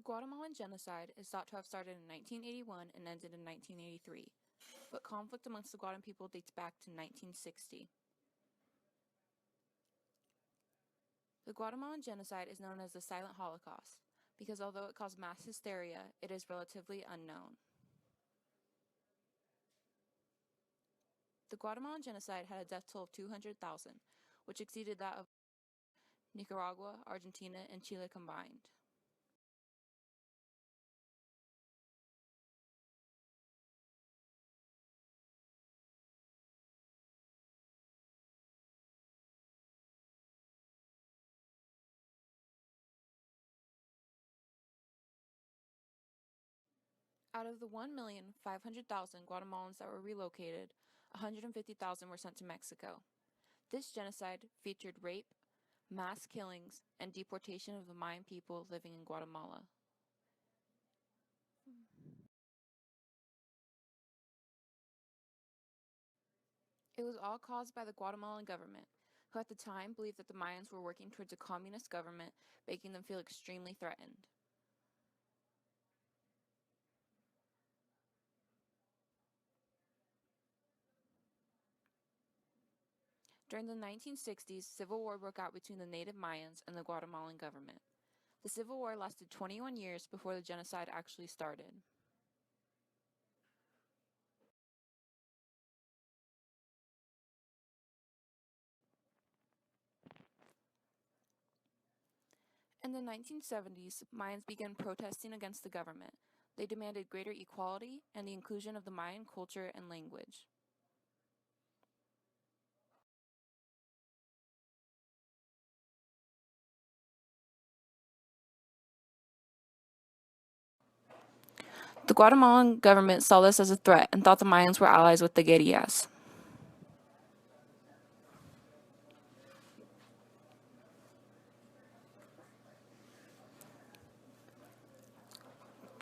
Guatemalan Genocide is thought to have started in 1981 and ended in 1983, but conflict amongst the Guatemalan people dates back to 1960. The Guatemalan Genocide is known as the Silent Holocaust, because although it caused mass hysteria, it is relatively unknown. The Guatemalan Genocide had a death toll of 200,000, which exceeded that of Nicaragua, Argentina, and Chile combined. Out of the 1,500,000 Guatemalans that were relocated, 150,000 were sent to Mexico. This genocide featured rape, mass killings, and deportation of the Mayan people living in Guatemala. It was all caused by the Guatemalan government, who at the time believed that the Mayans were working towards a communist government, making them feel extremely threatened. During the 1960s, civil war broke out between the native Mayans and the Guatemalan government. The civil war lasted 21 years before the genocide actually started. In the 1970s, Mayans began protesting against the government. They demanded greater equality and the inclusion of the Mayan culture and language. The Guatemalan government saw this as a threat and thought the Mayans were allies with the guerrillas.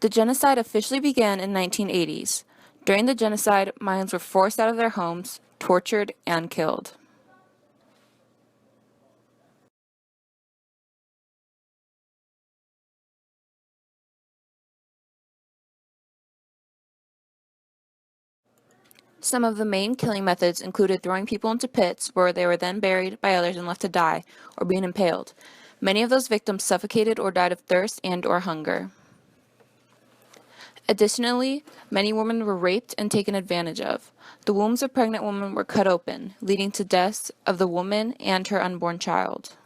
The genocide officially began in the 1980s. During the genocide, Mayans were forced out of their homes, tortured, and killed. Some of the main killing methods included throwing people into pits where they were then buried by others and left to die, or being impaled. Many of those victims suffocated or died of thirst and/or hunger. Additionally, many women were raped and taken advantage of. The wombs of pregnant women were cut open, leading to deaths of the woman and her unborn child.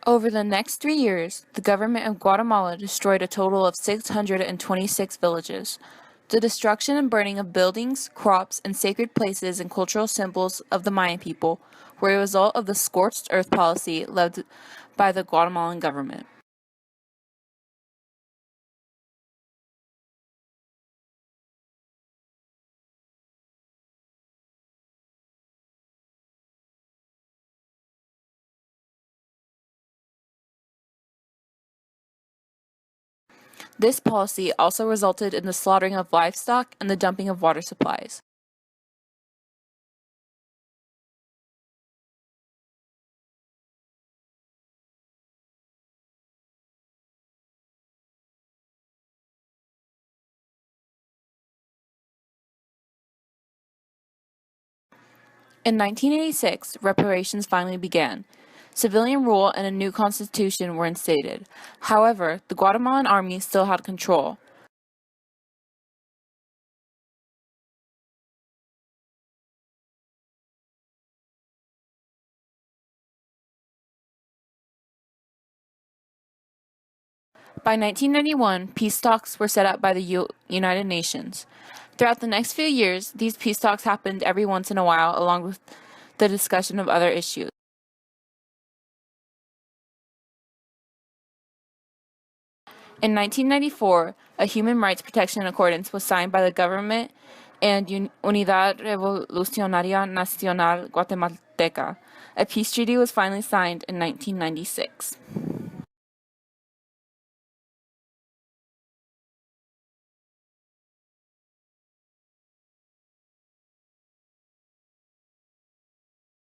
Over the next 3 years, the government of Guatemala destroyed a total of 626 villages. The destruction and burning of buildings, crops, and sacred places and cultural symbols of the Mayan people were a result of the scorched earth policy led by the Guatemalan government. This policy also resulted in the slaughtering of livestock and the dumping of water supplies. In 1986, reparations finally began. Civilian rule and a new constitution were instated. However, the Guatemalan army still had control. By 1991, peace talks were set up by the United Nations. Throughout the next few years, these peace talks happened every once in a while along with the discussion of other issues. In 1994, a Human Rights Protection Accordance was signed by the government and Unidad Revolucionaria Nacional Guatemalteca. A peace treaty was finally signed in 1996.